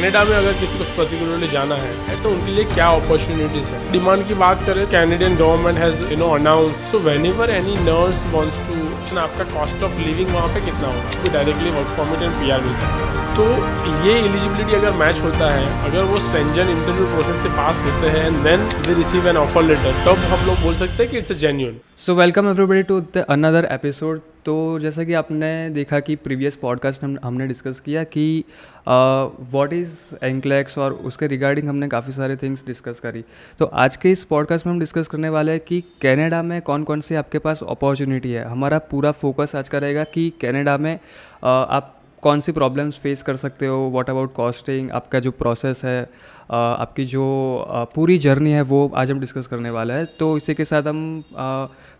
Canada में अगर किसी को पर्टिकुलरली जाना है तो उनके लिए क्या अपॉर्चुनिटीज है। डिमांड की बात करें, Canadian government has announced, so whenever any nurse wants to, आपका कॉस्ट ऑफ लिविंग वहाँ पे कितना होगा, तो directly work permit and PR मिल सकता है। तो ये एलिजिबिलिटी अगर मैच होता है, अगर वो स्ट्रेंजर इंटरव्यू प्रोसेस से पास होते हैं and then they receive an offer letter, तब हम लोग बोल सकते हैं कि it's a genuine. So welcome everybody to the another episode. तो जैसा कि आपने देखा कि प्रीवियस पॉडकास्ट हमने डिस्कस किया कि व्हाट इज़ एंक्लेक्स और उसके रिगार्डिंग हमने काफ़ी सारे थिंग्स डिस्कस करी। तो आज के इस पॉडकास्ट में हम डिस्कस करने वाले हैं कि कनाडा में कौन कौन सी आपके पास अपॉर्चुनिटी है। हमारा पूरा फोकस आज का रहेगा कि कनाडा में आप कौन सी प्रॉब्लम्स फेस कर सकते हो, व्हाट अबाउट कॉस्टिंग, आपका जो प्रोसेस है, आपकी जो पूरी जर्नी है, वो आज हम डिस्कस करने वाला है। तो इसी के साथ हम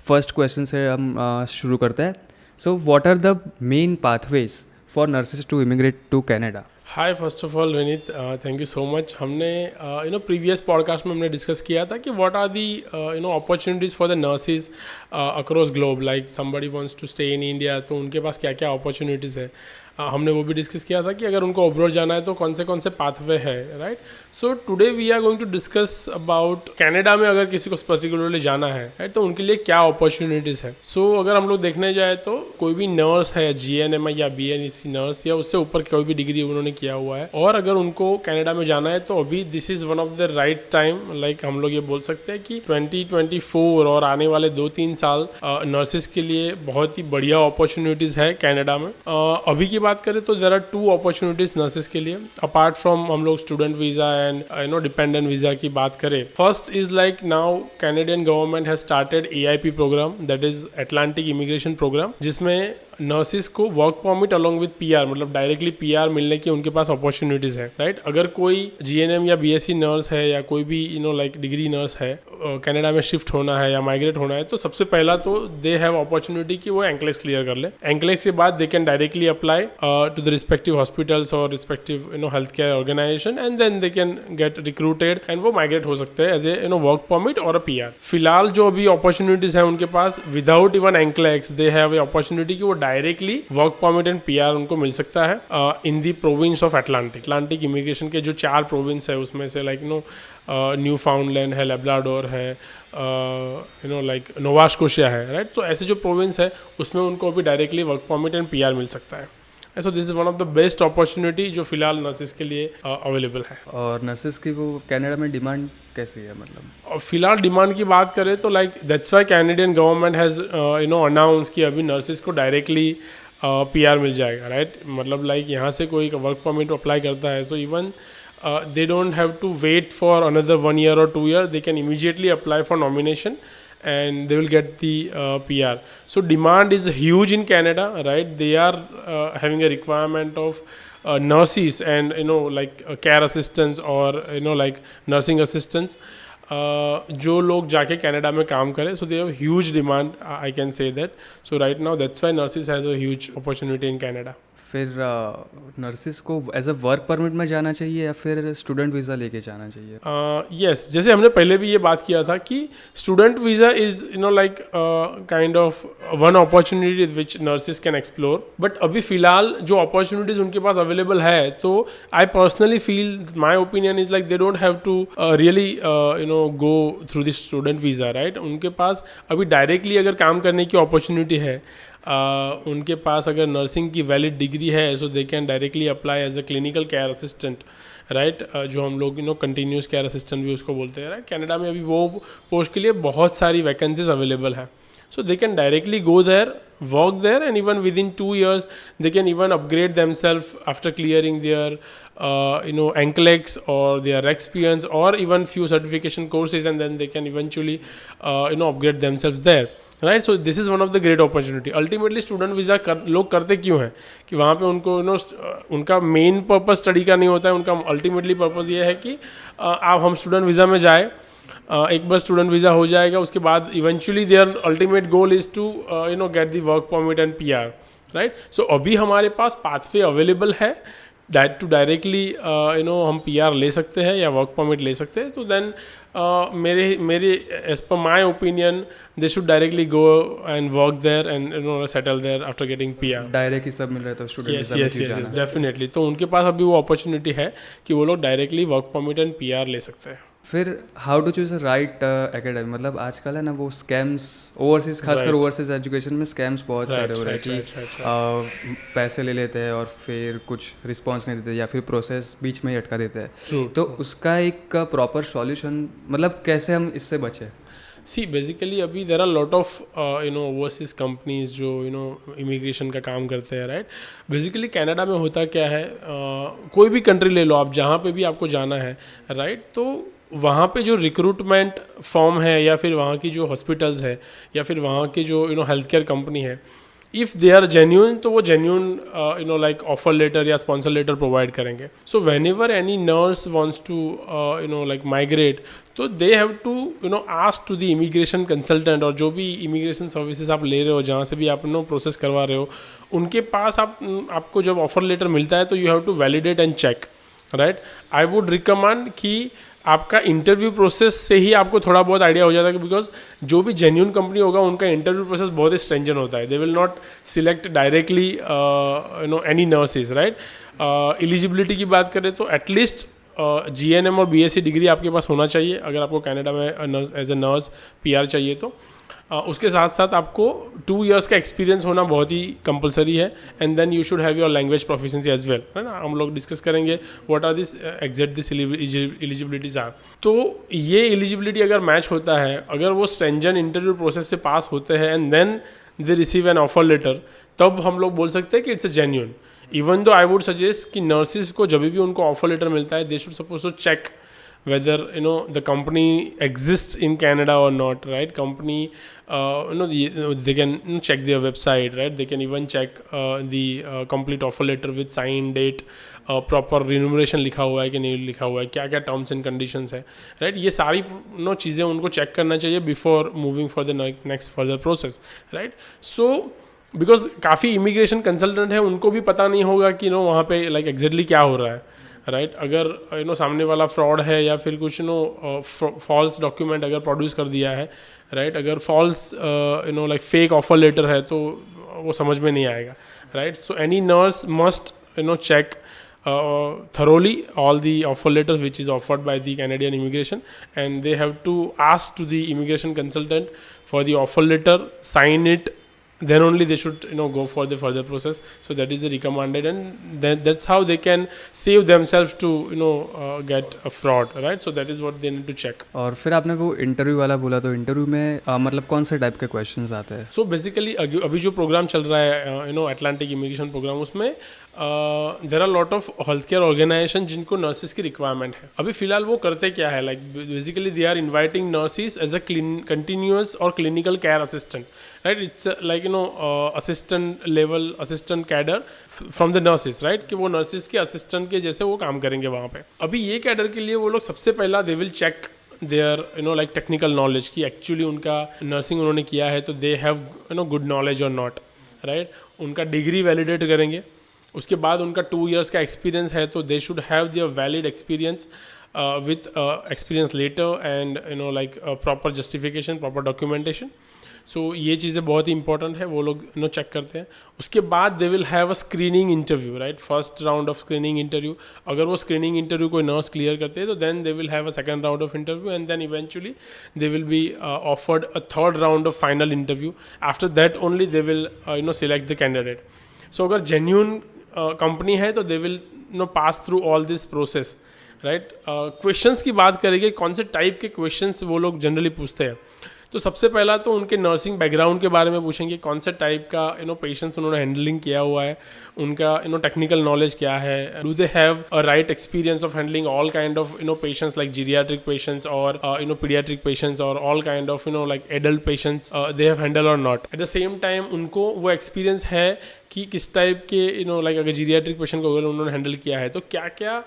फर्स्ट क्वेश्चन से हम शुरू करते हैं। So what are the main pathways for nurses to immigrate to Canada? Hi, first of all Vineet, thank you so much. हमने प्रीवियस पॉडकास्ट में हमने डिस्कस किया था कि what are the opportunities for the nurses across globe, like somebody wants to stay in India, तो उनके पास क्या क्या अपॉर्चुनिटीज़ है। हमने वो भी डिस्कस किया था कि अगर उनको अब्रॉड जाना है तो कौन से पाथवे है, right. So today we are going to discuss about Canada में अगर किसी को पर्टिकुलरली जाना है, राइट, तो उनके लिए क्या अपॉर्चुनिटीज़ है। सो अगर हम लोग देखने जाए तो कोई भी नर्स है, GNM या BNEC नर्स या उससे ऊपर कोई भी डिग्री उन्होंने किया हुआ है, और अगर उनको कनाडा में जाना है तो अभी this is one of the right time. Like हम लोग ये बोल सकते हैं कि 2024 और आने वाले 2-3 साल नर्सेज के लिए बहुत ही बढ़िया अपॉर्चुनिटीज़ है कनाडा में। अभी की बात करें तो देयर आर 2 अपॉर्चुनिटीज नर्सेज के लिए, अपार्ट फ्रॉम हम लोग student visa and dependent visa की बात करें। First is like now Canadian government has started AIP programme, that is Atlantic immigration programme, जिसमें नर्सिस को work permit along with PR, मतलब डायरेक्टली PR मिलने की उनके पास अपॉर्चुनिटीज है, राइट। अगर कोई GNM या BSc नर्स है या कोई भी लाइक डिग्री नर्स है, कनाडा में शिफ्ट होना है या माइग्रेट होना है, तो सबसे पहला तो दे हैव अपॉर्चुनिटी कि वो एंक्लेक्स क्लियर कर ले। एंक्लेक्स के बाद they can directly apply to the respective hospitals और respective health care organisation, and then they can get recruited and वो माइग्रेट हो सकते हैं एज ए वर्क परमिट और अ PR। फिलहाल जो अभी अपॉर्चुनिटीज है उनके पास, without even NCLEX they have a opportunity कि वो directly work permit and PR उनको मिल सकता है in the province of Atlantic immigration के जो 4 प्रोविंस है उसमें से, लाइक न्यू फाउंडलैंड है, लेब्राडोर है, लाइक नोवा स्कोशिया है, राइट। तो ऐसे जो प्रोविंस है उसमें उनको अभी directly work permit and PR मिल सकता है। So this is one of the best opportunity जो फिलहाल नर्सेज के लिए अवेलेबल है। और नर्सेज की वो कनाडा में डिमांड कैसी है, मतलब फिलहाल डिमांड की बात करें तो like that's why Canadian government has announce कि अभी नर्सेज को डायरेक्टली PR मिल जाएगा, राइट। मतलब लाइक यहाँ से कोई वर्क परमिट अप्लाई करता है, so even they don't have to wait for another 1 year or 2 year, they can immediately apply for nomination and they will get the PR. So demand is huge in Canada, right. They are having a requirement of nurses and like care assistants or like nursing assistants, जो लोग जाके Canada में काम करें, so they have huge demand, I can say that. So right now that's why nurses has a huge opportunity in Canada. फिर nurses को as a work permit में जाना चाहिए या फिर स्टूडेंट वीज़ा लेके जाना चाहिए? यस, जैसे हमने पहले भी ये बात किया था कि student visa is like kind of one opportunity which nurses can explore. But अभी फ़िलहाल जो अपॉर्चुनिटीज़ उनके पास अवेलेबल है, तो I personally feel, my opinion is like they don't have to really go through this student visa, right. उनके पास अभी डायरेक्टली अगर काम करने की अपॉर्चुनिटी है, उनके पास अगर नर्सिंग की वैलिड डिग्री है, so they can directly apply as a clinical care assistant, right, जो हम लोग कंटिन्यूस केयर असिस्टेंट भी उसको बोलते हैं, राइट। कनाडा में अभी वो पोस्ट के लिए बहुत सारी वैकेंसीज अवेलेबल है, so they can directly go there, work there, and even within 2 years they can even upgrade themselves after clearing their NCLEX or their experience or even few certification courses, and then they can eventually upgrade themselves there, right. So this is one of the great opportunity. Ultimately student visa लोग करते क्यों हैं कि वहाँ पे उनको उनका main purpose study का नहीं होता है, उनका अल्टीमेटली पर्पस ये है कि आप हम स्टूडेंट वीज़ा में जाए, एक बार स्टूडेंट वीज़ा हो जाएगा उसके बाद eventually their ultimate goal is to get the work permit and PR, right. So अभी हमारे पास पाथवे अवेलेबल है टू डायरेक्टली हम PR ले सकते हैं या वर्क परमिट ले सकते हैं, तो देन मेरे as per my opinion they should directly go and work there and settle there after getting PR। Direct ही सब मिल रहा है तो स्टूडेंट यस डेफिनेटली, तो उनके पास अभी वो अपॉर्चुनिटी है कि वो लोग directly work permit and PR ले सकते हैं। फिर how to choose right academy, मतलब आजकल है ना वो स्कैम्स ओवरसीज, खासकर ओवरसीज एजुकेशन में स्कैम्स बहुत सारे हो रहे हैं कि पैसे ले लेते हैं और फिर कुछ रिस्पॉन्स नहीं देते या फिर प्रोसेस बीच में ही अटका देते हैं। तो उसका एक प्रॉपर सॉल्यूशन, मतलब कैसे हम इससे बचें? सी बेसिकली अभी there are lot of overseas companies जो इमिग्रेशन का काम करते हैं, राइट। बेसिकली कनाडा में होता क्या है, कोई भी कंट्री ले लो आप, जहाँ पे भी आपको जाना है, राइट, तो वहाँ पे जो रिक्रूटमेंट फॉर्म है या फिर वहाँ की जो हॉस्पिटल्स है या फिर वहाँ की जो हेल्थ केयर कंपनी है, इफ़ दे आर जेन्यून तो वो जेन्यून लाइक ऑफर लेटर या स्पॉन्सर लेटर प्रोवाइड करेंगे। So whenever any nurse wants to like migrate, तो they have to ask to the immigration consultant, और जो भी immigration services आप ले रहे हो, जहाँ से भी आप प्रोसेस करवा रहे हो, उनके पास आपको जब ऑफर लेटर मिलता है तो you have to validate and check, right. I would recommend कि आपका इंटरव्यू प्रोसेस से ही आपको थोड़ा बहुत आइडिया हो जाता है, बिकॉज जो भी जेन्यून कंपनी होगा उनका इंटरव्यू प्रोसेस बहुत ही स्ट्रेंजन होता है। They will not select directly any nurses, right. Eligibility की बात करें तो एटलीस्ट GNM और BSc डिग्री आपके पास होना चाहिए अगर आपको कनाडा में nurse as a nurse PR चाहिए तो। उसके साथ साथ आपको 2 years का एक्सपीरियंस होना बहुत ही कंपलसरी है, and then you should have your language proficiency as well, है ना। हम लोग डिस्कस करेंगे what are this exact this eligibilities are. तो ये एलिजिबिलिटी अगर मैच होता है, अगर वो स्ट्रेंजन इंटरव्यू प्रोसेस से पास होते हैं and then they receive an offer letter, तब हम लोग बोल सकते हैं कि it's a genuine. Even though I would suggest कि नर्सिस को जब भी उनको ऑफर लेटर मिलता है, they should suppose to check whether the company exists in Canada or not, right? Company they can check their website, right? They can even check the complete offer letter with sign date, proper remuneration लिखा हुआ है कि नहीं लिखा हुआ है, क्या क्या टर्म्स एंड कंडीशंस है, राइट। ये सारी चीज़ें उनको चेक करना चाहिए before moving for the next further process, right. So because काफ़ी इमिग्रेशन कंसल्टेंट है, उनको भी पता नहीं होगा कि वहाँ पे लाइक एग्जैक्टली क्या हो रहा है, राइट। अगर सामने वाला फ्रॉड है या फिर कुछ फॉल्स डॉक्यूमेंट अगर प्रोड्यूस कर दिया है, राइट, अगर false like fake offer letter है तो वो समझ में नहीं आएगा, right. So any nurse must check thoroughly all the offer letters which is offered by the Canadian immigration, and they have to ask to the immigration consultant for the offer letter, sign it, then only they should go for the further process. So that is the recommended, and that's how they can save themselves to get a fraud, right? So that is what they need to check. और फिर आपने वो interview वाला बोला, तो interview में मतलब कौन से टाइप के क्वेश्चंस आते हैं? सो बेसिकली अभी जो प्रोग्राम चल रहा है अटलांटिक इमिग्रेशन प्रोग्राम, उसमें there are lot of health care organisation जिनको नर्सिस की रिक्वायरमेंट है। अभी फिलहाल वो करते क्या है, like basically they are inviting nurses as a continuous और clinical care assistant, right. It's like assistant level, assistant cadre from the nurses, right, कि वो नर्सिस के असिस्टेंट के जैसे वो काम करेंगे वहाँ पे। अभी ये कैडर के लिए वो लोग सबसे पहला they will check their like technical knowledge, कि एक्चुअली उनका नर्सिंग उन्होंने किया है तो दे हैव गुड नॉलेज और नॉट, राइट। उनका डिग्री वैलिडेट करेंगे, उसके बाद उनका 2 years का एक्सपीरियंस है तो they should have their valid experience with experience letter and like proper justification, proper documentation. So ये चीज़ें बहुत ही इंपॉर्टेंट है, वो लोग चेक करते हैं। उसके बाद they will have a screening interview, right, first round of screening interview. अगर वो स्क्रीनिंग इंटरव्यू कोई नर्स क्लियर करते हैं तो then they will have a second round of interview, and then eventually they will be offered a third round of final interview. After that only they will select the candidate. So अगर genuine company है तो they will pass through all this process, right. Questions की बात करेंगे, कौन से type के questions वो लोग जनरली पूछते हैं, तो सबसे पहला तो उनके नर्सिंग बैकग्राउंड के बारे में पूछेंगे, कौन से टाइप का पेशेंट्स उन्होंने हैंडलिंग किया हुआ है, उनका टेक्निकल नॉलेज क्या है, do they have a right experience of handling all kind of patients like geriatric patients और पीडियाट्रिक पेशेंट्स और all kind of like adult patients they have handle और not. At the same time उनको वो experience है कि किस type के like अगर जीरियाट्रिक पेशेंट को अगर उन्होंने हैंडल किया है तो क्या क्या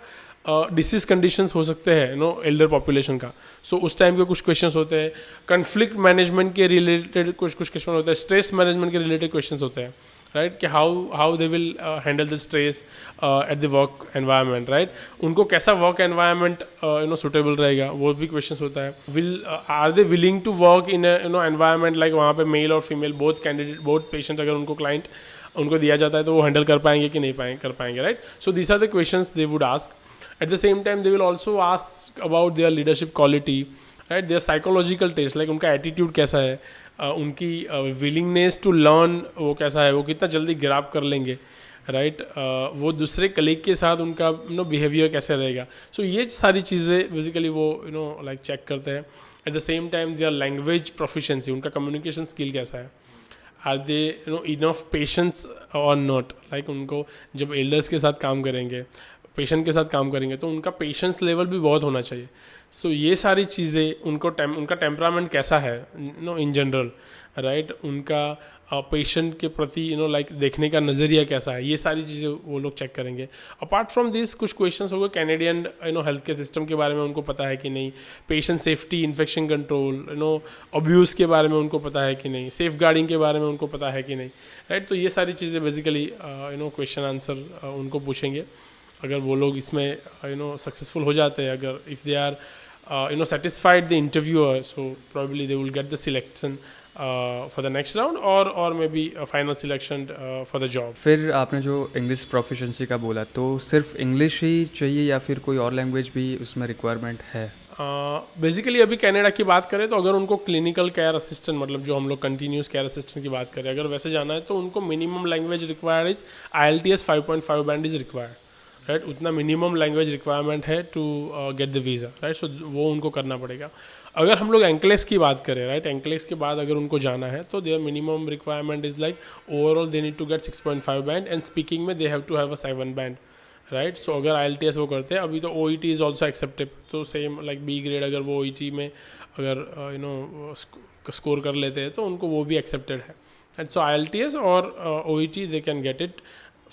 डिसीज कंडीशंस हो सकते हैं एल्डर पॉपुलेशन का। सो उस टाइम के कुछ क्वेश्चंस होते हैं, कन्फ्लिक्ट मैनेजमेंट के रिलेटेड कुछ क्वेश्चन होते हैं, स्ट्रेस मैनेजमेंट के रिलेटेड क्वेश्चंस होते हैं, राइट, कि how they will handle the stress at the work environment, right, उनको कैसा वर्क एनवायरनमेंट सुटेबल रहेगा, वो भी क्वेश्चन होता है. Are they willing to work in environment like वहाँ पे मेल और female both candidate both patient, अगर उनको क्लाइंट उनको दिया जाता है तो वो हैंडल कर पाएंगे कि नहीं कर पाएंगे, right. So this are the questions they would ask. At the same time, they will also ask about their leadership quality, right? Their psychological taste, like उनका attitude कैसा है, उनकी willingness to learn वो कैसा है, वो कितना जल्दी ग्रैब कर लेंगे, राइट, वो दूसरे कलीग के साथ उनका बिहेवियर कैसे रहेगा. सो ये सारी चीज़ें बेसिकली वो लाइक चेक करते हैं. Eight the same time their language proficiency, उनका कम्युनिकेशन स्किल कैसा है, आर दे इनफ पेशेंस और नॉट, लाइक उनको जब एल्डर्स के साथ काम करेंगे, पेशेंट के साथ काम करेंगे तो उनका पेशेंस लेवल भी बहुत होना चाहिए. सो ये सारी चीज़ें उनका टेम्परामेंट कैसा है इन जनरल, राइट, उनका पेशेंट के प्रति लाइक देखने का नज़रिया कैसा है, ये सारी चीज़ें वो लोग चेक करेंगे. अपार्ट फ्रॉम दिस कुछ क्वेश्चंस हो गए कैनेडियन हेल्थ केयर सिस्टम के बारे में उनको पता है कि नहीं, patient safety, infection control, abuse के बारे में उनको पता है कि नहीं, सेफ गार्डिंग के बारे में उनको पता है कि नहीं, राइट. तो ये सारी चीज़ें बेसिकली क्वेश्चन आंसर उनको पूछेंगे. अगर वो लोग इसमें सक्सेसफुल हो जाते हैं, अगर if they are satisfied the interviewer, so probably they will get the selection for the next round or maybe a final selection for the job. फिर आपने जो इंग्लिश प्रोफिशेंसी का बोला, तो सिर्फ इंग्लिश ही चाहिए या फिर कोई और लैंग्वेज भी उसमें रिक्वायरमेंट है? बेसिकली अभी कनाडा की बात करें तो अगर उनको क्लिनिकल केयर असिस्टेंट, मतलब जो हम लोग कंटिन्यूस केयर असिस्टेंट की बात करें, अगर वैसे जाना है तो उनको minimum language required is IELTS 5.5 band is required, right. उतना मिनिमम लैंग्वेज रिक्वायरमेंट है to get the visa, right. So वो उनको करना पड़ेगा. अगर हम लोग एंक्लेस की बात करें, राइट, एंक्लेस के बाद अगर उनको जाना है तो their minimum requirement is like overall they need to get 6.5 band and speaking में they have to have a 7 band, right. So अगर IELTS वो करते हैं, अभी तो OET इज़ ऑल्सो एक्सेप्टेड, तो सेम लाइक B ग्रेड अगर वो OET में अगर स्कोर कर लेते हैं तो उनको वो भी एक्सेप्टेड है, राइट. सो IELTS और OET they can get it.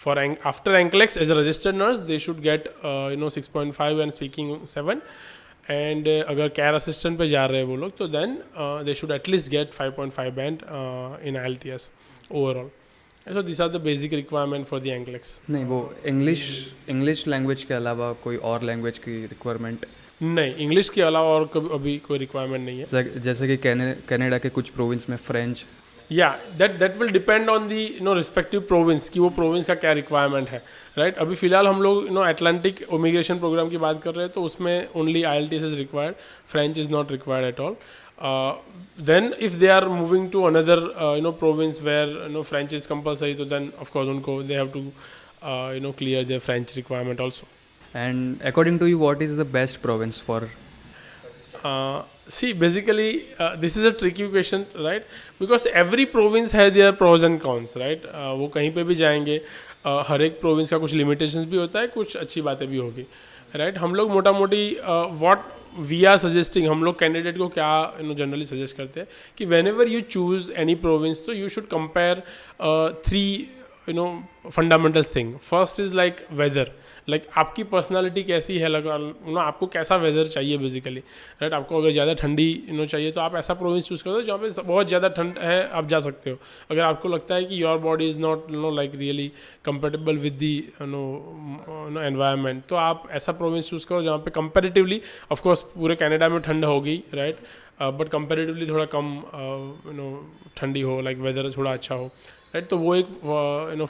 For after NCLEX as a registered nurse, they should get 6.5 and speaking 7. And अगर care assistant पे जा रहे हैं वो लोग तो then they should at least get 5.5 band in IELTS overall. So these are the basic requirement for the NCLEX. नहीं, वो इंग्लिश लैंग्वेज के अलावा कोई और लैंग्वेज की रिक्वायरमेंट? नहीं, इंग्लिश के अलावा और अभी कोई रिक्वायरमेंट नहीं है. जैसे कि कनाडा के कुछ प्रोविंस में फ्रेंच. या that will depend on the respective province कि वो प्रोविंस का क्या रिक्वायरमेंट है, राइट. अभी फिलहाल हम लोग अटलांटिक इमिग्रेशन प्रोग्राम की बात कर रहे हैं तो उसमें only IELTS is required, French is not required at all. Then if they are moving to another province where French is compulsory, तो देन ऑफकोर्स उनको they have to clear their French requirement also. And according to you what is the best province for? See, basically, this is a tricky question, right? Because every province has their pros and cons, right? वो कहीं पे भी जाएंगे, हर एक province का कुछ limitations भी होता है, कुछ अच्छी बातें भी होगी, राइट. हम लोग मोटा मोटी व्हाट वी आर सजेस्टिंग, हम लोग कैंडिडेट को क्या जनरली सजेस्ट करते हैं कि whenever you choose any province तो you should compare 3 fundamental thing. First is like weather, like आपकी पर्सनालिटी कैसी है, आपको कैसा वेदर चाहिए बेसिकली, राइट. आपको अगर ज़्यादा ठंडी चाहिए तो आप ऐसा प्रोविंस चूज़ करो जहाँ पे बहुत ज़्यादा ठंड है, आप जा सकते हो. अगर आपको लगता है कि your body is not like really compatible with the environment, तो आप ऐसा प्रोविंस चूज़ करो जहाँ पे कंपेरेटिवली, ऑफकोर्स पूरे कनाडा में ठंड होगी, राइट, बट कंपेरेटिवली थोड़ा कम ठंडी हो, लाइक वेदर थोड़ा अच्छा हो, राइट. तो वो एक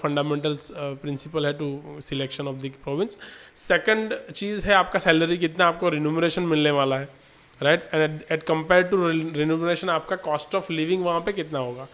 फंडामेंटल प्रिंसिपल है to selection of the province. Second चीज़ है आपका सैलरी, कितना आपको रिन्यूमरेशन मिलने वाला है, right. And at compare to remuneration आपका कॉस्ट ऑफ लिविंग वहाँ पे कितना होगा,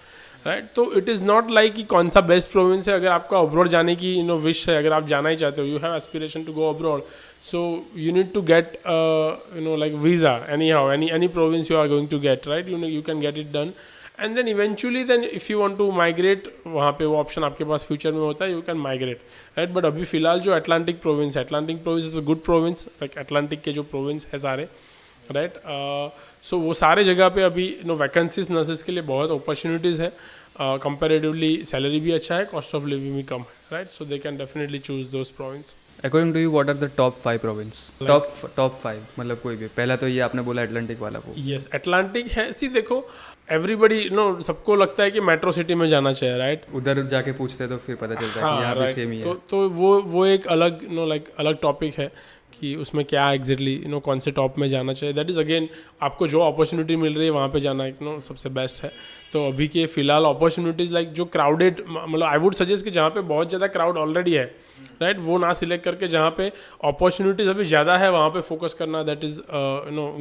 राइट. तो इट इज़ नॉट लाइक कि कौन सा बेस्ट प्रोविंस है. अगर आपका अब्रॉड जाने की विश है, अगर आप जाना ही चाहते हो, you have aspiration to go abroad, so you need to get like visa anyhow, any province you are going to get, right. You can get it done. And then eventually then if you want to migrate, वहाँ पे वो option आपके पास future में होता है, you can migrate, right. But अभी फिलहाल जो Atlantic province is a good province, like Atlantic के जो प्रोविंस है सारे, राइट. सो वो सारे जगह पे अभी वैकेंसीज नर्सेज के लिए बहुत अपॉर्चुनिटीज़ है. कंपेरेटिवली सैलरी भी अच्छा है, कॉस्ट ऑफ लिविंग भी कम है, right. So they can definitely choose those province. According to you what are the top 5 province, top 5 मतलब कोई भी, पहला तो ये आपने बोला अटलांटिक वाला वो। यस अटलांटिक है। सी देखो एवरीबडी सबको लगता है कि मेट्रो सिटी में जाना चाहिए, राइट? उधर जाके पूछते हैं तो फिर पता चलता है कि यहाँ भी right. सेम ही है। तो वो एक अलग अलग टॉपिक है कि उसमें क्या एग्जैक्टली कौन से टॉप में जाना चाहिए। दैट इज़ अगेन आपको जो अपॉर्चुनिटी मिल रही है वहाँ पे जाना सबसे बेस्ट है। तो अभी के फिलहाल अपॉर्चुनिटीज़ लाइक जो क्राउडेड, मतलब आई वुड सजेस्ट कि जहाँ पे बहुत ज़्यादा क्राउड ऑलरेडी है, राइट, वो ना सिलेक्ट करके जहाँ पे अपॉर्चुनिटीज़ अभी ज़्यादा है वहाँ पे फोकस करना, that is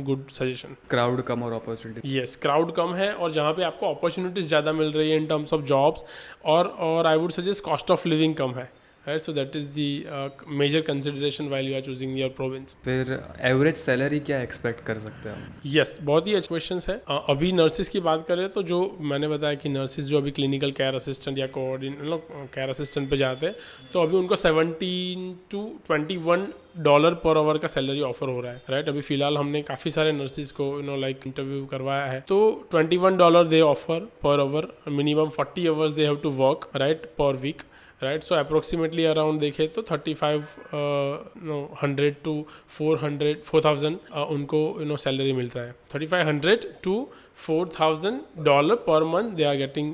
good suggestion. Crowd कम और अपॉर्चुनिटी। यस क्राउड कम है और जहाँ पे आपको अपॉर्चुनिटीज़ ज़्यादा मिल रही है इन टर्म्स ऑफ जॉब्स, और I would suggest cost of living कम है, right? So that is the major consideration while you are choosing your province. फिर एवरेज सैलरी क्या एक्सपेक्ट कर सकते हैं हम? यस बहुत ही अच्छे क्वेश्चन है। अभी नर्सिस की बात करें तो जो मैंने बताया कि नर्सिस जो अभी क्लिनिकल केयर असिस्टेंट या केयर असिस्टेंट पे जाते हैं तो अभी उनको $17 to $21 पर आवर का सैलरी ऑफर हो रहा है, राइट? अभी फिलहाल हमने काफ़ी सारे नर्सिस को लाइक इंटरव्यू करवाया है, तो $21 they offer per hour, minimum 40 hours they have to work, right, per week, right? So approximately around देखे तो 3,500 to 4,000 उनको सैलरी मिल रहा है। 3,500 to $4,000 per month they are getting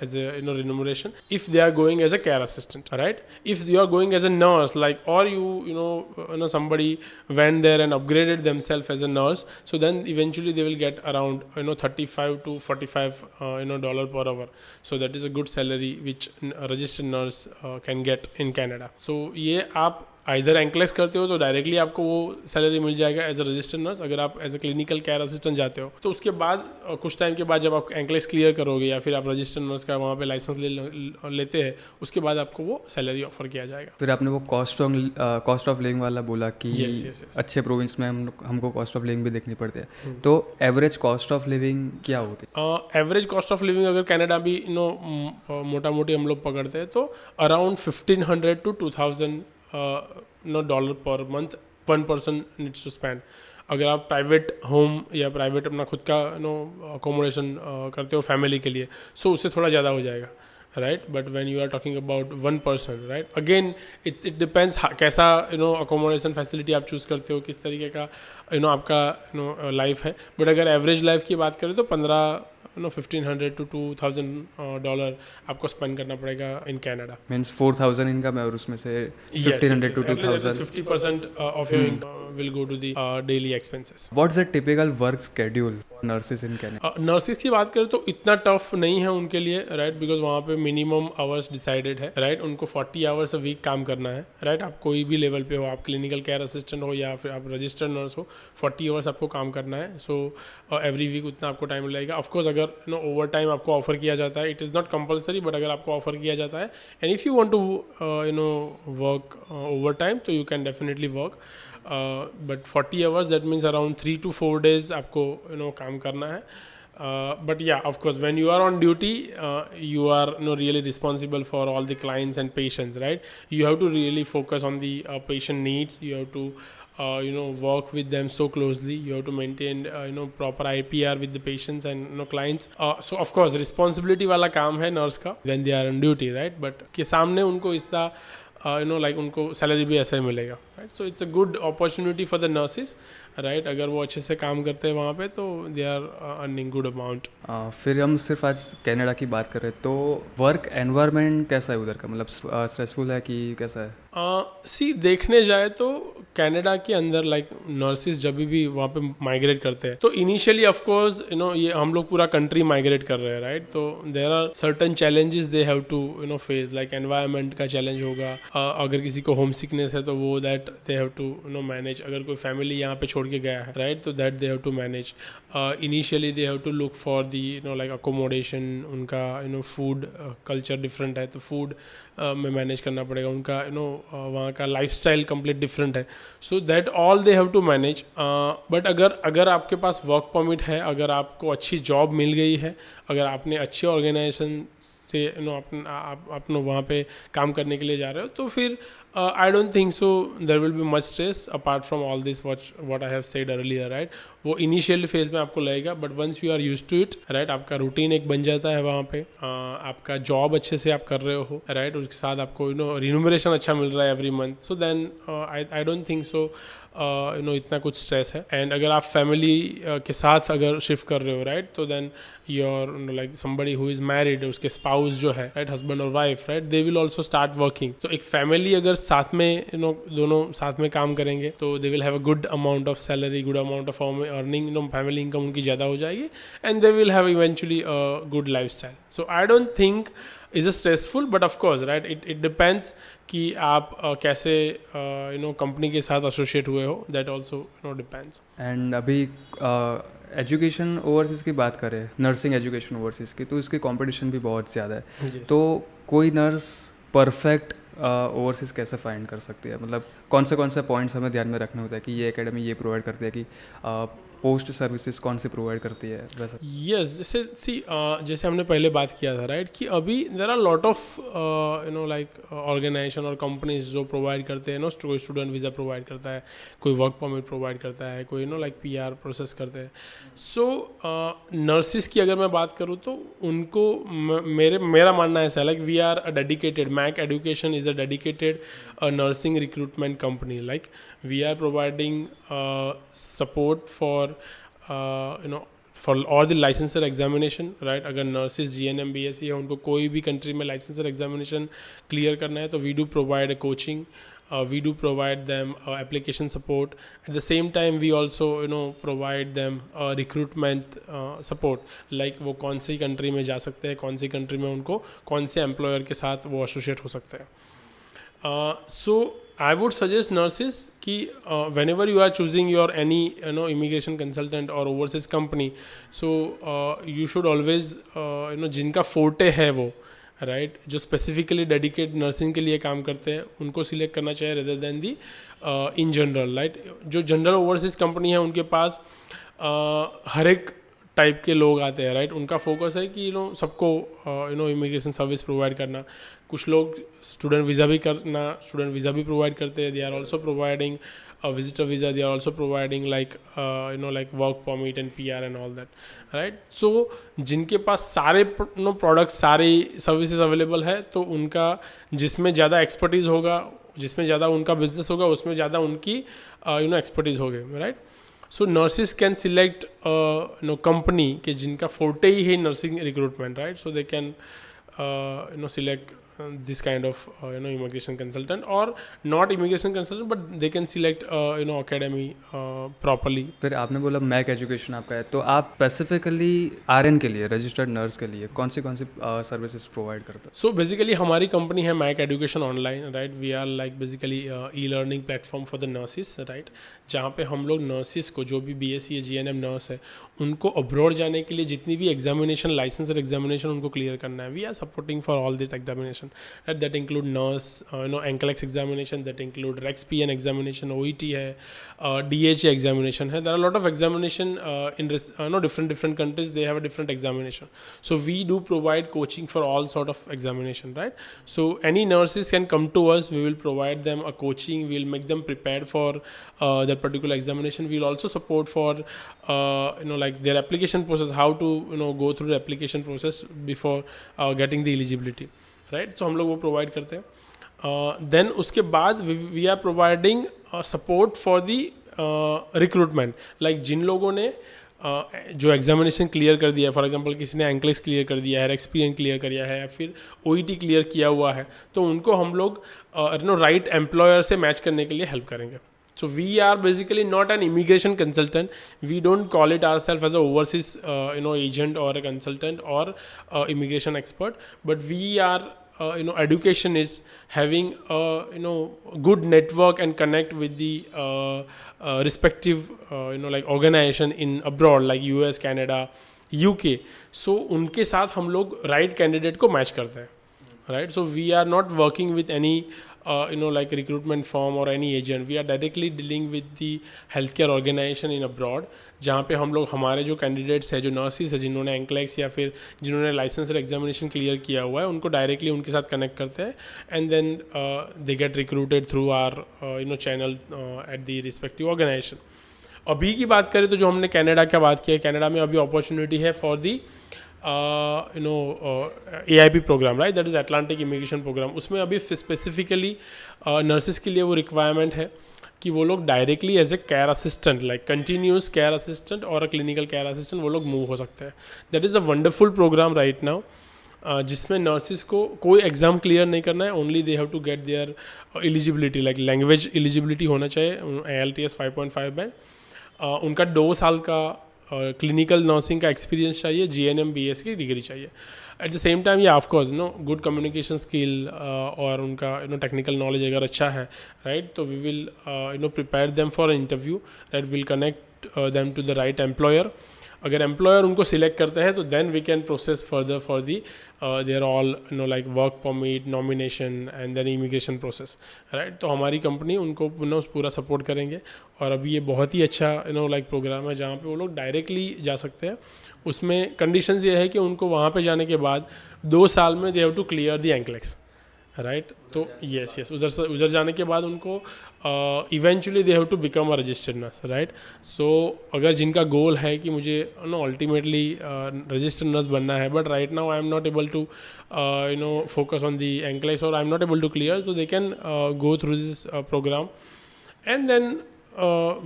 as a remuneration if they are going as a care assistant, right? If you are going as a nurse, like, or somebody went there and upgraded themselves as a nurse, so then eventually they will get around 35 to 45 dollar per hour. So that is a good salary which a registered nurse can get in Canada. So ये आप इधर एंक्लेस करते हो तो directly आपको वो salary मिल जाएगा as a registered nurse. अगर आप as a clinical care assistant जाते हो तो उसके बाद कुछ टाइम के बाद जब आप एंक्लेस क्लियर करोगे या फिर आप रजिस्टर्ड नर्स का वहाँ पे लाइसेंस लेते हैं, उसके बाद आपको वो सैलरी ऑफर किया जाएगा। फिर आपने वो कॉस्ट ऑफ लिविंग वाला बोला कि yes. अच्छे प्रोविंस में हमको कॉस्ट ऑफ लिविंग भी देखनी पड़ती है, तो एवरेज कॉस्ट ऑफ लिविंग क्या होती है? एवरेज कॉस्ट ऑफ लिविंग अगर कनाडा भी मोटा मोटी हम लोग पकड़ते हैं तो around 1,500 to 2,000 dollar per month one person needs to spend. अगर आप प्राइवेट होम या प्राइवेट अपना खुद का अकोमोडेशन करते हो फैमिली के लिए, सो उससे थोड़ा ज़्यादा हो जाएगा, right? But when you are talking about one person, right, again it depends कैसा अकोमोडेशन फैसिलिटी आप चूज़ करते हो, किस तरीके का आपका लाइफ है। बट अगर एवरेज लाइफ की बात करें तो 1,500 to $2,000 आपको स्पेंड करना पड़ेगा इन कनाडा। मीन्स 4,000 इनकम है और उसमें से 1,500 to 2,000 50% of your income will go to the daily expenses. What's the typical work schedule for nurses in Canada? Nurses की बात करें तो इतना टफ नहीं है उनके लिए, राइट, बिकॉज वहाँ पे मिनिमम आवर्स डिसाइडेड है, राइट? उनको 40 आवर्स अ वीक काम करना है, राइट? आप कोई भी लेवल पे हो, आप क्लिनिकल केयर असिस्टेंट हो या फिर आप रजिस्टर्ड नर्स हो, 40 आवर्स आपको काम करना है। सो एवरी वीक उतना आपको टाइम लगेगा। ऑफकोर्स अगर ओवर टाइम आपको ऑफर किया जाता है, it is not compulsory, but अगर आपको ऑफर किया जाता है and if you want to work overtime तो you can definitely work, but 40 hours that means around 3 to 4 days आपको काम करना है। But yeah, of course, when you are on duty, you are really responsible for all the clients and patients, right? You have to really focus on the patient needs. You have to work with them so closely. You have to maintain proper IPR with the patients and clients. So of course responsibility वाला काम है nurse का when they are on duty, right? But के सामने उनको इसका like उनको salary भी ऐसा ही मिलेगा, right? So it's a good opportunity for the nurses, right? अगर वो अच्छे से काम करते हैं वहाँ पे तो they are earning good amount. फिर हम सिर्फ आज कनाडा की बात करें तो वर्क एनवायरनमेंट कैसा है उधर का, मतलब स्ट्रेसफुल है कि कैसा है? सी देखने जाए तो कनाडा के अंदर लाइक नर्सिस जब भी वहाँ पे माइग्रेट करते हैं तो इनिशियली ऑफ कोर्स ये हम लोग पूरा कंट्री माइग्रेट कर रहे हैं, राइट? तो there are certain challenges they have to face, like environment का चैलेंज होगा। अगर किसी को होम सिकनेस है तो वो that they have to manage. अगर कोई फैमिली यहाँ पे छोड़ के गया है, राइट, तो that they have to manage. Initially they have to look for the like accommodation, उनका फूड कल्चर डिफरेंट है तो फूड में मैनेज करना पड़ेगा। उनका वहाँ का लाइफस्टाइल कंप्लीट डिफरेंट है, so that all they have to manage. But अगर आपके पास वर्क परमिट है, अगर आपको अच्छी जॉब मिल गई है, अगर आपने अच्छी ऑर्गेनाइजेशन से अपना वहाँ पे काम करने के लिए जा रहे हो तो फिर I don't think so. There will be much stress apart from all this. What I have said earlier, right? वो इनिशियल फेज में आपको लगेगा, but once you are use to it, right, आपका रूटीन एक बन जाता है वहाँ पे, आपका जॉब अच्छे से आप कर रहे हो, राइट, उसके साथ आपको रिन्यूमरेशन अच्छा मिल रहा है every month, so then I don't think so इतना कुछ स्ट्रेस है. एंड अगर आप फैमिली के साथ अगर शिफ्ट कर रहे हो, राइट, तो then your like somebody who is married, उसके स्पाउस जो है, राइट, हस्बैंड और wife, right, they will also start working. तो एक फैमिली अगर साथ में दोनों साथ में काम करेंगे तो they will have a good amount of salary, good amount of earning, family income उनकी ज़्यादा हो जाएगी, and they will have eventually a good life style. So I don't think is a stressful, but of course, right, it depends कि आप कैसे company के साथ associate हुए हो, दैट ऑल्सो डिपेंड्स. एंड अभी एजुकेशन ओवरसीज़ की बात करें, नर्सिंग एजुकेशन ओवरसीज़ की, तो इसकी कंपटीशन भी बहुत ज़्यादा है. Yes. तो कोई नर्स परफेक्ट ओवरसीज़ कैसे फाइंड कर सकती है? मतलब कौन से पॉइंट्स हमें ध्यान में रखने होता है कि ये एकेडमी ये प्रोवाइड करती है, कि पोस्ट सर्विसेज कौन सी प्रोवाइड करती है, वैसा? यस, जैसे हमने पहले बात किया था, राइट, कि अभी there are lot of like organisation और कंपनीज जो प्रोवाइड करते हैं, कोई स्टूडेंट वीज़ा प्रोवाइड करता है, कोई वर्क परमिट प्रोवाइड करता है, कोई लाइक PR प्रोसेस करते हैं. सो नर्सिस की अगर मैं बात करूँ तो उनको मेरा मानना ऐसा है, like we are a dedicated, Mac education is a dedicated nursing recruitment company. Like we are providing support for for all the licensure examination, right? अगर nurses GNM BSc है, उनको कोई भी country में licensure examination clear करना है, तो we do provide a coaching, we do provide them application support. At the same time we also provide them recruitment support, like वो कौन सी country में जा सकते हैं, कौन सी country में उनको कौन से employer के साथ वो associate हो सकते हैं. So I would suggest nurses कि whenever you are choosing your any immigration consultant or overseas company, so you should always जिनका forte है वो, राइट, जो स्पेसिफिकली डेडिकेट नर्सिंग के लिए काम करते हैं, उनको सिलेक्ट करना चाहिए rather than the in general, right. जो जनरल ओवरसीज कंपनी है उनके पास हर एक टाइप के लोग आते हैं, राइट. उनका फोकस है कि सबको इमिग्रेशन सर्विस प्रोवाइड करना. कुछ लोग स्टूडेंट वीज़ा भी प्रोवाइड करते हैं. They are also providing visitor visa, they are also providing like like work permit and PR and all that, right. So जिनके पास सारे प्रोडक्ट्स, सारी सर्विसेज अवेलेबल है, तो उनका जिसमें ज़्यादा एक्सपर्टीज़ होगा, जिसमें ज़्यादा उनका बिजनेस होगा, उसमें ज़्यादा उनकी एक्सपर्टीज़ होगी, right. So nurses can select company के जिनका फोर्टे ही है nursing recruitment, right. So they can select this kind of immigration consultant, or not immigration consultant, but they can select academy properly. फिर आपने बोला मैक एजुकेशन आपका है, तो आप स्पेसिफिकली RN के लिए, रजिस्टर्ड नर्स के लिए कौन सी सर्विसेज प्रोवाइड करते हैं? सो बेसिकली हमारी कंपनी है Mac education online, right. We are like basically e-learning platform for the nurses, right, जहाँ पे हम लोग नर्सिस को, जो भी BSc या GNM नर्स है, उनको अब्रॉड जाने के लिए जितनी भी एग्जामिनेशन, लाइसेंस एग्जामिनेशन उनको क्लियर करना है, we are supporting for all that examination. That include nurse, NCLEX examination, that include REX-PN examination, OET है, DHA examination है. There are a lot of examination in different countries. They have a different examination. So we do provide coaching for all sort of examination, right? So any nurses can come to us. We will provide them a coaching. We will make them prepared for that particular examination. We will also support for like their application process, how to go through the application process before getting the eligibility. Right. So हम लोग वो provide करते हैं. Then उसके बाद we are providing support for the recruitment. Like जिन लोगों ने जो एग्जामिनेशन क्लियर कर दिया है, फॉर एग्जांपल किसी ने एंक्लेक्स क्लियर कर दिया है, REX-PN क्लियर किया है, या फिर OET क्लियर किया हुआ है, तो उनको हम लोग राइट एम्प्लॉयर से मैच करने के लिए हेल्प करेंगे. So we are basically not an immigration consultant. We don't call it ourselves as a overseas agent or a consultant or immigration expert. But we are education is having a good network and connect with the respective like organization in abroad like US, Canada, UK. So उनके साथ हम लोग right candidate को match करते हैं, right. So we are not working with any like recruitment firm or any agent. We are directly dealing with the healthcare organization in abroad, जहाँ पे हम लोग हमारे जो कैंडिडेट्स है, जो नर्सिस है, जिन्होंने एंक्लेक्स या फिर जिन्होंने लाइसेंसर एग्जामिनेशन क्लियर किया हुआ है, उनको डायरेक्टली उनके साथ कनेक्ट करते हैं and then they get recruited through our channel at the respective organization. अभी की बात करें तो जो हमने कनाडा का बात किया है, कनाडा में अभी अपॉर्चुनिटी है for the AIP program, right, that is Atlantic immigration program. उसमें अभी स्पेसिफिकली नर्सिस के लिए वो रिक्वायरमेंट है कि वो लोग directly as a care assistant, like continuous care assistant और अ क्लिनिकल केयर असिस्टेंट, वो लोग मूव हो सकते हैं. That is a wonderful program right now, जिसमें नर्सिस को कोई एग्ज़ाम क्लियर नहीं करना है, only they have to get their eligibility, like language eligibility होना चाहिए, IELTS 5.5 में. उनका 2 साल का क्लिनिकल नर्सिंग का एक्सपीरियंस चाहिए, GNM BS की डिग्री चाहिए. एट द सेम टाइम ये ऑफकोर्स गुड कम्युनिकेशन स्किल और उनका टेक्निकल नॉलेज अगर अच्छा है, राइट, तो we will prepare them for interview, that will connect them to the right employer. अगर एम्प्लॉयर उनको सिलेक्ट करते हैं तो then we can process further for the their all like work permit, nomination and then immigration process, right. तो हमारी company उनको पूरा support करेंगे. और अभी ये बहुत ही अच्छा लाइक प्रोग्राम है जहाँ पे वो लोग डायरेक्टली जा सकते हैं. उसमें कंडीशंस ये है कि उनको वहाँ पे जाने के बाद 2 साल में they have to clear the NCLEX, right. तो यस उधर जाने के बाद उनको eventually they have to become a registered nurse, right. So अगर जिनका गोल है कि मुझे अल्टीमेटली रजिस्टर्ड नर्स बनना है, but right now I am not able to focus on the NCLEX और I am not able to clear, so they can go through this program and then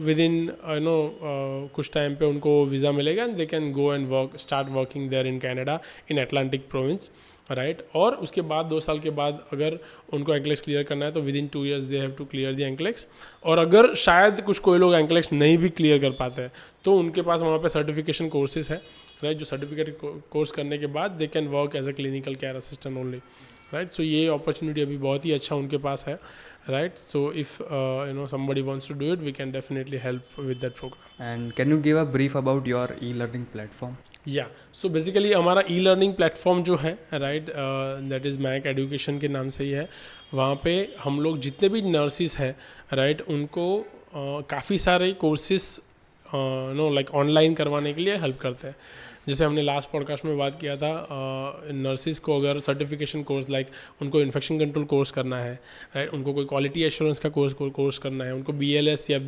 within कुछ time पे उनको visa मिलेगा and they can go and start working there in Canada in Atlantic province, right. और उसके बाद 2 साल के बाद अगर उनको एंक्लेक्स क्लियर करना है तो within 2 years they have to clear the NCLEX. और अगर शायद कोई लोग एंक्लेक्स नहीं भी क्लियर कर पाते हैं तो उनके पास वहाँ पे सर्टिफिकेशन कोर्सेज है, राइट, जो सर्टिफिकेट कोर्स करने के बाद they can work as a clinical care assistant only, right. So ये अपॉर्चुनिटी अभी बहुत ही अच्छा उनके पास है, right. So if somebody wants to do it, we can definitely help with that program. And can you give a brief about your e-learning platform? Yeah, so basically हमारा e-learning platform जो है, right, that is Mac education के नाम से ही है. वहाँ पे हम लोग जितने भी नर्सिस हैं, right, उनको काफ़ी सारे कोर्सेस लाइक ऑनलाइन करवाने के लिए हेल्प करते हैं. जैसे हमने लास्ट पॉडकास्ट में बात किया था, नर्सिस को अगर सर्टिफिकेशन कोर्स लाइक उनको इन्फेक्शन कंट्रोल कोर्स करना है, राइट, उनको कोई क्वालिटी एश्योरेंस का कोर्स करना है, उनको BLS या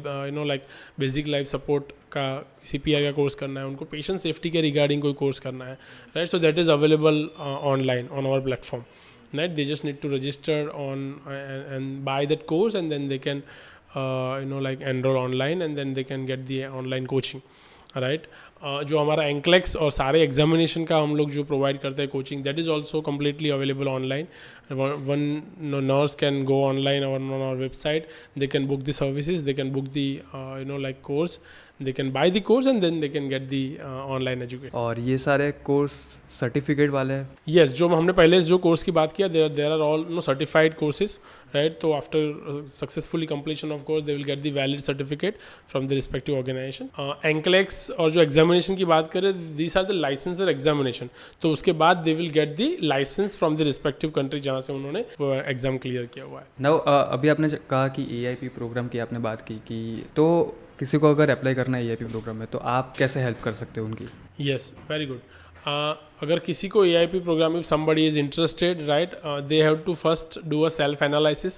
लाइक बेसिक लाइफ सपोर्ट का CPR का कोर्स करना है, उनको पेशेंट सेफ्टी के रिगार्डिंग कोई कोर्स करना है, right. So that is available online on our platform, right. They just need to register on and buy that course and then they can like enroll online and then they can get the online coaching, right. जो हमारा एंक्लेक्स और सारे examination का हम लोग जो provide करते हैं coaching, that is also completely available online. One nurse can go online on our website, they can book the services, they can book the like course, they can buy the course and then they can get the online education. और ये सारे course certificate वाले हैं? Yes, जो हमने पहले जो course की बात किया, there are all certified courses, right. तो after successfully completion of course they will get the valid certificate from the respective organization. NCLEX और जो examination की बात करें, these are the licensor examination. तो उसके बाद they will get the license from the respective country जहाँ से उन्होंने वो एग्ज़ाम क्लियर किया हुआ है. Now अभी आपने कहा कि AIP प्रोग्राम की आपने बात की कि तो किसी को अगर अप्लाई करना है AIP प्रोग्राम में तो आप कैसे हेल्प कर सकते हो उनकी? Yes, very good. अगर किसी को AIP प्रोग्राम में somebody is interested, right, they have to first do a self analysis,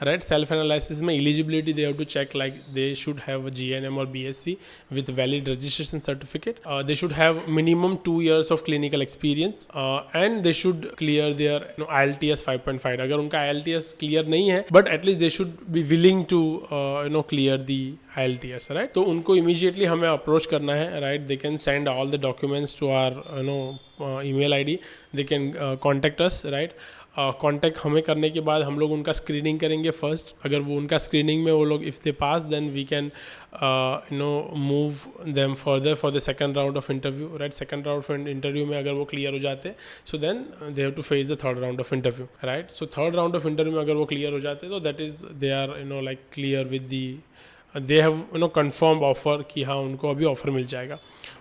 right. Self analysis में eligibility they have to check like they should have a GNM or BSc with valid registration certificate. They should have minimum 2 years of clinical experience and they should clear their IELTS 5.5. अगर उनका IELTS clear नहीं है but at least they should be willing to clear the IELTS, right. तो उनको immediately हमें approach करना है, right. They can send all the documents to our email ID. They can contact us, right. Contact हमें करने के बाद हम लोग उनका स्क्रीनिंग करेंगे फर्स्ट. अगर वो उनका स्क्रीनिंग में वो लोग if they pass then we can move them further for the second round of interview, right. Second round of interview में अगर वो क्लियर हो जाते हैं so then they have to face the third round of interview, right. So third round of interview में अगर वो clear हो जाते हैं तो that is they are like clear with the they have confirm offer कि हाँ उनको अभी ऑफ़र मिल जाएगा।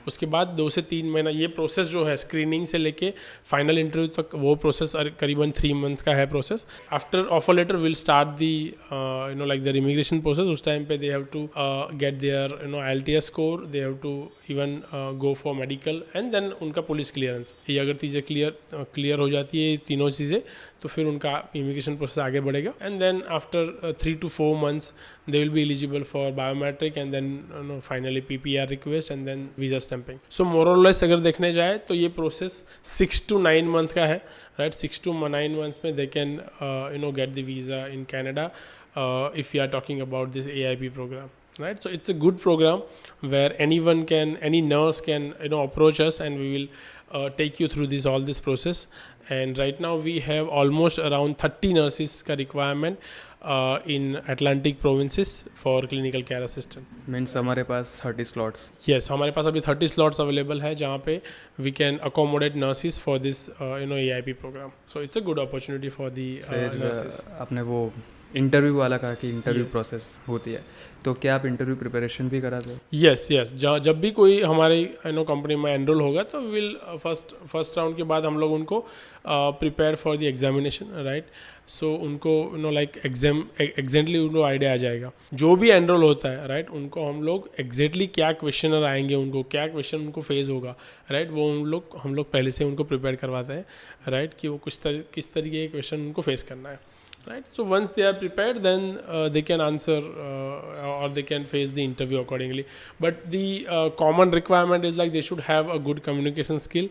उसके बाद 2 से 3 महीना ये प्रोसेस जो है स्क्रीनिंग से लेके फाइनल इंटरव्यू तक, वो प्रोसेस करीबन 3 मंथ का है process. After offer letter will start the like their immigration process. उस टाइम पे they have to get their IELTS score, they have to even go for medical and then उनका police clearance. ये अगर चीज़ें clear हो जाती है तीनों चीज़ें, तो फिर उनका इमिग्रेशन प्रोसेस आगे बढ़ेगा। And then after 3 to 4 months they will be eligible for biometric and then finally PPR request and then visa stamping. So more or less अगर देखने जाए तो ये प्रोसेस 6 to 9 month का है, right? 6 to 9 months में they can get the visa in Canada if we are talking about this AIP program, right? So it's a good program where any nurse can approach us and we will take you through all this process. And right now we have almost around 30 nurses का requirement in Atlantic provinces for clinical care assistant. Means हमारे पास 30 slots. Yes, हमारे पास अभी 30 slots available है जहाँ पे we can accommodate nurses for this AIP program. So it's a good opportunity for the nurses. आपने वो interview वाला कहा कि इंटरव्यू Yes. प्रोसेस होती है, तो क्या आप इंटरव्यू प्रिपरेशन भी कराते हो? यस जब भी कोई हमारे कंपनी में एनरोल होगा तो विल फर्स्ट राउंड के बाद हम लोग उनको prepare for the examination, right? So उनको लाइक एग्जैक्टली उनको आइडिया आ जाएगा जो भी एनरोल होता है, राइट? उनको हम लोग एग्जैक्टली क्या क्वेश्चनर आएंगे, उनको क्या क्वेश्चन उनको फेस होगा, राइट? वो हम लोग पहले से उनको प्रिपेयर करवाते हैं, राइट? कि वो किस तरीके के क्वेश्चन उनको फेस करना है, right? So once they are prepared, then they can answer or they can face the interview accordingly. But the common requirement is like they should have a good communication skill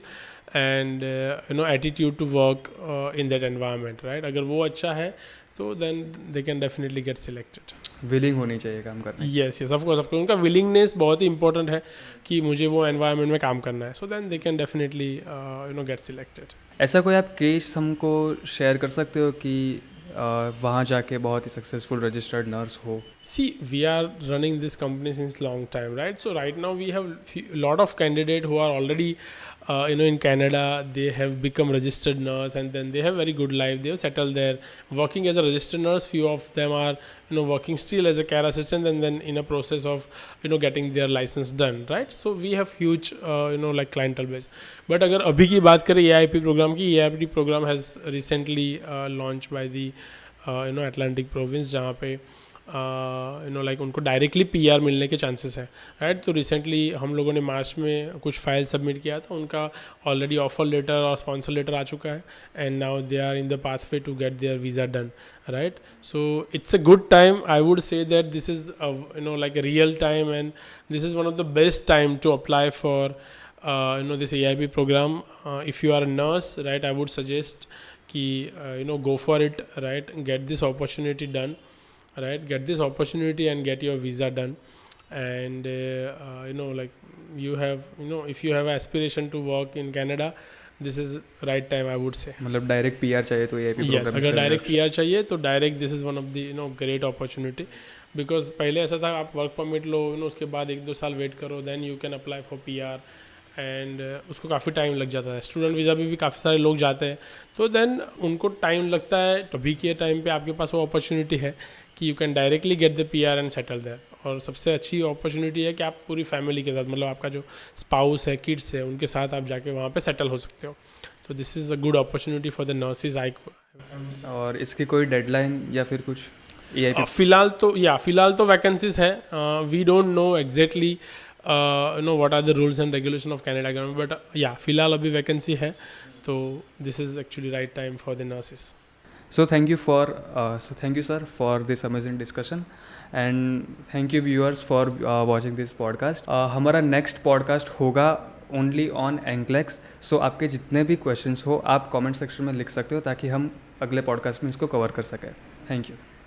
and attitude to work in that environment, right? अगर वो अच्छा है तो then they can definitely get selected. Willing होनी चाहिए काम करने। Yes, of course. उनका willingness बहुत ही important है कि मुझे वो environment में काम करना है. So then they can definitely get selected. ऐसा कोई आप केस हमको शेयर कर सकते हो कि वहाँ जाके बहुत ही सक्सेसफुल रजिस्टर्ड नर्स हो? See, we are running this company since long time, right? So right now we have a lot of candidates who are already in Canada. They have become registered nurse and then they have very good life. They have settled there working as a registered nurse. Few of them are working still as a care assistant and then in a process of getting their license done, right? So we have huge like clientele base. But अगर अभी की बात करें AIP program की, AIP program has recently launched by the Atlantic province, जहाँ पे like उनको directly PR मिलने के चांसेस हैं, राइट? तो रिसेंटली हम लोगों ने मार्च में कुछ फाइल सबमिट किया था, उनका ऑलरेडी ऑफर लेटर और स्पॉन्सर लेटर आ चुका है and now they are in the pathway to get their visa done, right? So it's a good time. I would say that this is like a real time and this is one of the best time to apply for this AIP program. If you are a nurse, right, I would suggest कि go for it, right? Get this opportunity done, right? Get this opportunity and get your visa done. And like you have if you have aspiration to work in Canada, this is right time, I would say. मतलब direct PR चाहिए तो AIP Yes, programme अगर direct PR चाहिए तो direct this is one of the great opportunity. Because पहले ऐसा था आप वर्क परमिट लो, उसके बाद 1-2 साल वेट करो, then you can apply for PR and उसको काफ़ी टाइम लग जाता है. स्टूडेंट वीज़ा पे भी काफ़ी सारे लोग जाते हैं तो देन उनको टाइम लगता है. तो अभी के टाइम पे आपके पास वो अपॉर्चुनिटी है कि you can directly get the PR and settle there. और सबसे अच्छी अपॉर्चुनिटी है कि आप पूरी फैमिली के साथ, मतलब आपका जो स्पाउस है, किड्स है, उनके साथ आप जाके वहाँ पे सेटल हो सकते हो. तो this is a good opportunity for the nurses. और इसकी कोई डेडलाइन या फिर कुछ AIP? फिलहाल तो वैकेंसीज है. We don't know exactly what are the rules and regulation of Canada government, but फिलहाल अभी वैकेंसी है. तो this is actually right time for the nurses. So thank you sir for this amazing discussion and thank you viewers for watching this podcast. हमारा next podcast होगा only on NCLEX. So आपके जितने भी questions हो आप comment section में लिख सकते हो ताकि हम अगले podcast में इसको cover कर सकें. Thank you.